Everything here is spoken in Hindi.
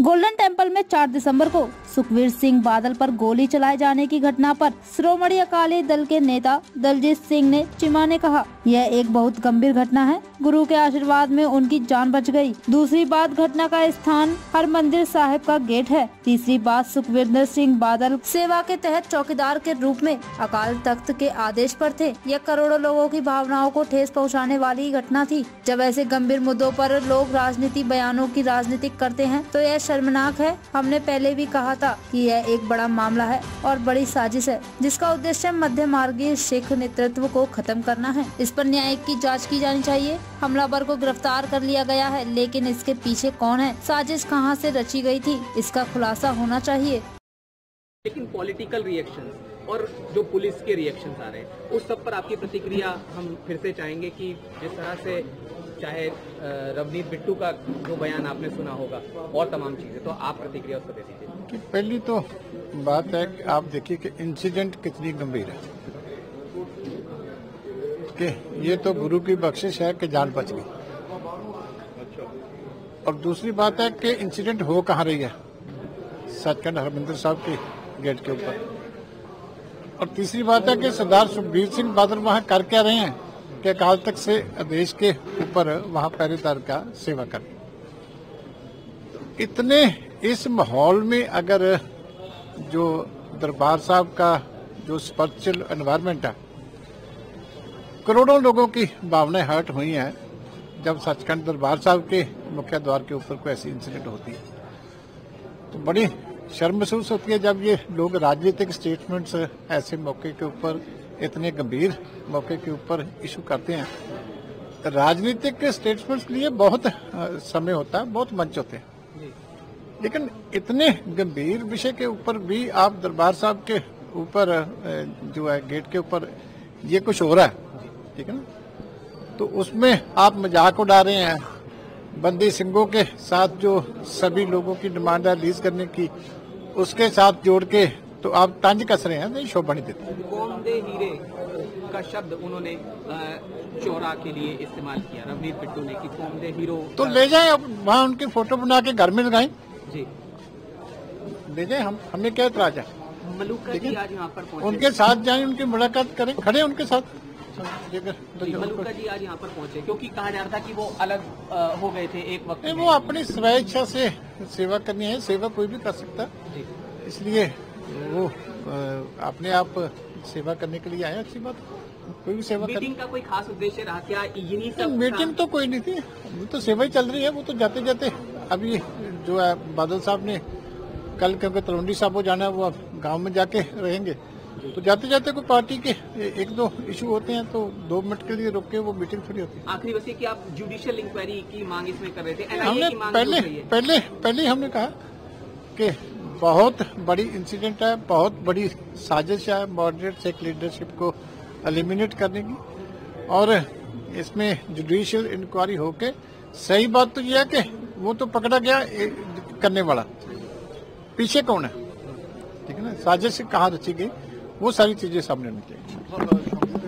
गोल्डन टेम्पल में 4 दिसंबर को सुखवीर सिंह बादल पर गोली चलाए जाने की घटना पर श्रोमणी अकाली दल के नेता दलजीत सिंह ने चिमा ने कहा, यह एक बहुत गंभीर घटना है। गुरु के आशीर्वाद में उनकी जान बच गई। दूसरी बात, घटना का स्थान हरमंदिर साहिब का गेट है। तीसरी बात, सुखविंदर सिंह बादल सेवा के तहत चौकीदार के रूप में अकाल तख्त के आदेश पर थे। यह करोड़ों लोगों की भावनाओं को ठेस पहुँचाने वाली घटना थी। जब ऐसे गंभीर मुद्दों पर लोग राजनीति बयानों की राजनीति करते हैं तो यह शर्मनाक है। हमने पहले भी कहा था कि यह एक बड़ा मामला है और बड़ी साजिश है, जिसका उद्देश्य मध्य मार्गीय सिख नेतृत्व को खत्म करना है। इस पर न्यायिक की जांच की जानी चाहिए। हमलावर को गिरफ्तार कर लिया गया है, लेकिन इसके पीछे कौन है, साजिश कहां से रची गई थी, इसका खुलासा होना चाहिए। लेकिन पॉलिटिकल रिएक्शंस और जो पुलिस के रिएक्शंस आ रहे हैं, उस सब पर आपकी प्रतिक्रिया हम फिर से चाहेंगे कि जिस तरह से चाहे रवनीत बिट्टू का जो बयान आपने सुना होगा और तमाम चीजें, तो आप प्रतिक्रिया उस पर दे दीजिए। पहली तो बात है कि आप देखिए कि इंसिडेंट कितनी गंभीर है कि ये तो गुरु की बख्शिश है कि जान बच गई। और दूसरी बात है कि इंसिडेंट हो कहाँ रही है, सचखंड हरमंदिर साहब के गेट के ऊपर। और तीसरी बात है कि सरदार सुखबीर सिंह बादल वहाँ कर क्या रहे हैं कि अकाल तख्त से आदेश के ऊपर वहाँ पहरेदार का सेवा कर। इतने इस माहौल में अगर जो दरबार साहब का जो स्पिरिचुअल एनवायरनमेंट है, करोड़ों लोगों की भावनाएं हर्ट हुई हैं जब सचखंड दरबार साहब के मुख्य द्वार के ऊपर कोई ऐसी इंसिडेंट होती है, तो बड़ी शर्म महसूस होती है जब ये लोग राजनीतिक स्टेटमेंट्स ऐसे मौके के ऊपर, इतने गंभीर मौके के ऊपर इशू करते हैं। राजनीतिक स्टेटमेंट्स के लिए बहुत समय होता है, बहुत मंच होते हैं, लेकिन इतने गंभीर विषय के ऊपर भी आप दरबार साहब के ऊपर जो है गेट के ऊपर ये कुछ हो रहा है, ठीक है ना, तो उसमें आप मजाक उड़ा रहे हैं। बंदी सिंघों के साथ जो सभी लोगों की डिमांड है रिलीज करने की, उसके साथ जोड़ के तो आप तंज कस रहे हैं, नहीं शोभा नहीं देती। कौम दे हीरे का शब्द उन्होंने चौरा के लिए इस्तेमाल किया रवनीत बिट्टू ने कि कौम दे हीरो, तो ले जाए अब वहाँ उनकी फोटो बना के घर में लगाएं जी, ले जाए, हमें क्या इतराज है। मलूका जी आज यहाँ पर पहुंचे, उनके साथ जाएं, उनकी मुलाकात करें, खड़े उनके साथ। मलूका जी आज यहाँ पर पहुंचे क्योंकि कहा जा रहा था कि वो अलग हो गए थे एक वक्त में। वो अपनी स्वेच्छा से सेवा करनी है, सेवा कोई भी कर सकता, इसलिए वो अपने आप सेवा करने के लिए आए। अच्छी बात, कोई भी सेवा। मीटिंग का कोई खास उद्देश्य रहा क्या? यही सब मीटिंग तो कोई नहीं थी, वो तो सेवा ही चल रही है। वो तो जाते जाते अभी जो है बादल साहब ने कल, क्योंकि तलवंडी साहब को जाना है, वो गांव में जाके रहेंगे, तो जाते जाते कोई पार्टी के 1-2 इशू होते हैं तो 2 मिनट के लिए रोक के वो मीटिंग थोड़ी होती है। आखिरी बस ये कि आप जुडिशियल इंक्वायरी की मांग इसमें कर रहे थे, हमने की मांग पहले हमने कहा कि बहुत बड़ी इंसिडेंट है, बहुत बड़ी साजिश है मॉडरेट सिख लीडरशिप को एलिमिनेट करने की, और इसमें जुडिशियल इंक्वायरी होके सही बात तो यह है कि वो तो पकड़ा गया करने वाला, पीछे कौन है, ठीक है ना, साजिश कहाँ रची गई, वो सारी चीजें सामने आनी चाहिए।